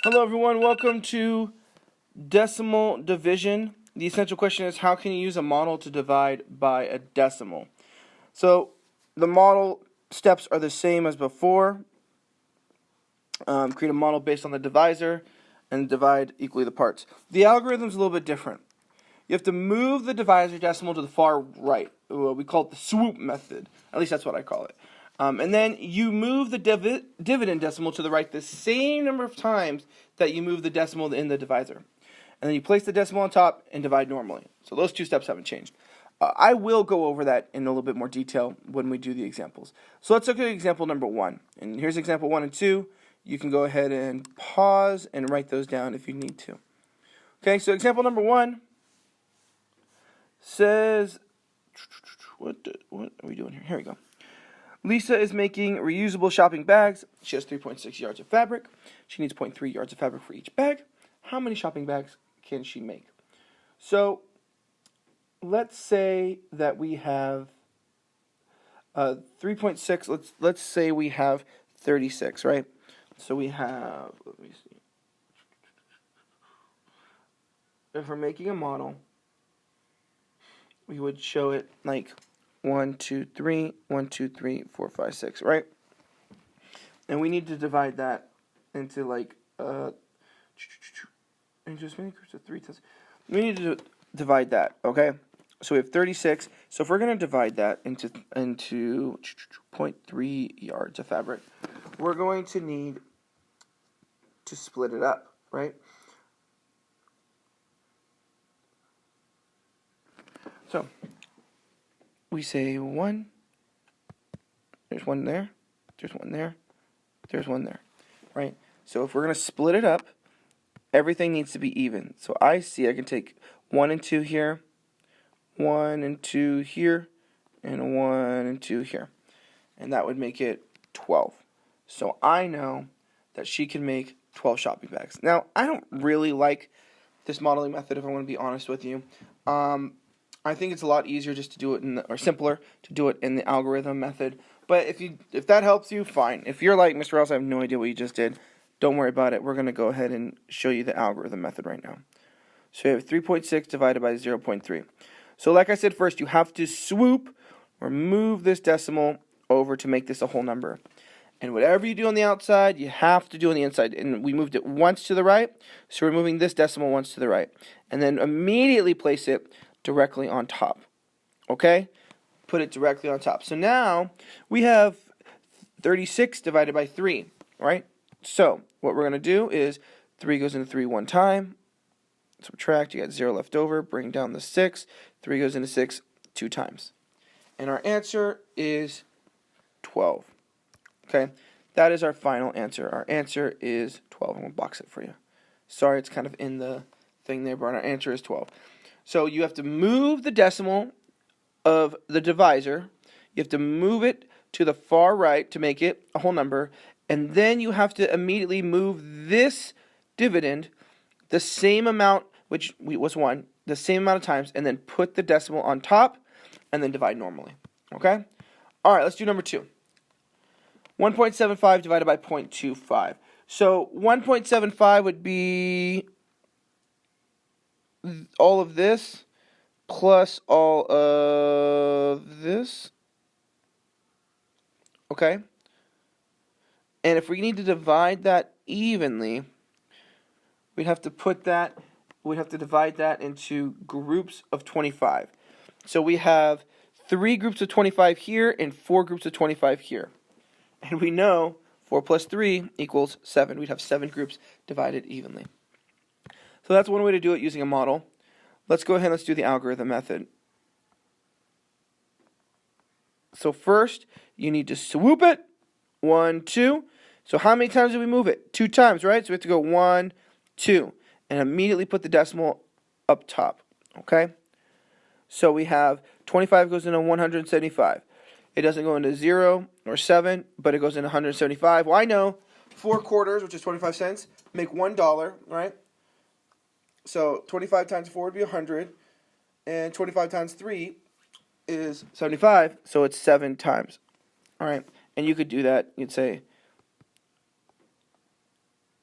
Hello everyone, welcome to Decimal Division. The essential question is, how can you use a model to divide by a decimal? So the model steps are the same as before. Create a model based on the divisor and divide equally the parts. The algorithm is a little bit different. You have to move the divisor decimal to the far right. We call it the swoop method. At least that's what I call it. And then you move the dividend decimal to the right the same number of times that you move the decimal in the divisor. And then you place the decimal on top and divide normally. So those two steps haven't changed. I will go over that in a little bit more detail when we do the examples. So let's look at example number 1. And here's example 1 and 2. You can go ahead and pause and write those down if you need to. Okay, so example number 1 says, what are we doing here? Here we go. Lisa is making reusable shopping bags. She has 3.6 yards of fabric. She needs 0.3 yards of fabric for each bag. How many shopping bags can she make? So let's say that we have 3.6. Let's say we have 36, right? So we have, let me see. If we're making a model, we would show it like 1, 2, 3, 1, 2, 3, 4, 5, 6, right? And we need to divide that into like and just many groups of 3 times. We need to divide that, okay? So we have 36. So if we're going to divide that into 0.3 yards of fabric, we're going to need to split it up, right? So we say 1, there's 1 there, there's 1 there, there's 1 there, right? So if we're going to split it up, everything needs to be even. So I can take 1 and 2 here, 1 and 2 here, and 1 and 2 here. And that would make it 12. So I know that she can make 12 shopping bags. Now, I don't really like this modeling method, if I want to be honest with you. I think it's a lot easier just to do it or simpler to do it in the algorithm method. But if that helps you, fine. If you're like, Mr. Ross, I have no idea what you just did, don't worry about it. We're going to go ahead and show you the algorithm method right now. So you have 3.6 divided by 0.3. So like I said first, you have to swoop or move this decimal over to make this a whole number. And whatever you do on the outside, you have to do on the inside. And we moved it once to the right, so we're moving this decimal once to the right. And then immediately place it directly on top. Okay? Put it directly on top. So now we have 36 divided by 3, right? So what we're going to do is 3 goes into 3 one time. Subtract, you got 0 left over. Bring down the 6. 3 goes into 6 2 times. And our answer is 12. Okay? That is our final answer. Our answer is 12. I'm going to box it for you. Sorry, it's kind of in the thing there, but our answer is 12. So you have to move the decimal of the divisor. You have to move it to the far right to make it a whole number. And then you have to immediately move this dividend the same amount, which was 1, the same amount of times, and then put the decimal on top, and then divide normally. Okay? All right, let's do number 2. 1.75 divided by 0.25. So 1.75 would be all of this plus all of this. Okay? And if we need to divide that evenly, we'd have to divide that into groups of 25. So we have 3 groups of 25 here and 4 groups of 25 here. And we know 4 plus 3 equals 7. We'd have 7 groups divided evenly. So that's one way to do it using a model. Let's go ahead and let's do the algorithm method. So first, you need to swoop it. 1, 2. So how many times do we move it? 2 times, right? So we have to go 1, 2. And immediately put the decimal up top. Okay? So we have 25 goes into 175. It doesn't go into 0 or 7, but it goes into 175. Well, I know 4 quarters, which is 25 cents, make $1, right? So 25 times 4 would be 100, and 25 times 3 is 75, so it's 7 times. All right, and you could do that. You'd say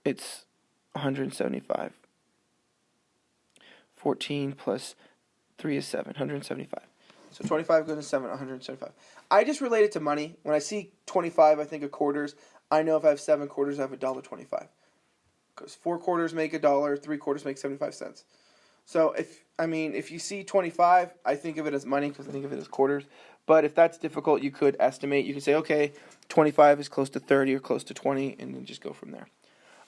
it's 175. 14 plus 3 is 7, 175. So 25 goes to 7, 175. I just relate it to money. When I see 25, I think of quarters. I know if I have 7 quarters, I have $1.25. Because 4 quarters make $1, 3 quarters make 75 cents. So if you see 25, I think of it as money because I think of it as quarters. But if that's difficult, you could estimate. You could say, okay, 25 is close to 30 or close to 20, and then just go from there.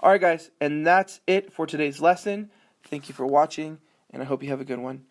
All right, guys, and that's it for today's lesson. Thank you for watching, and I hope you have a good one.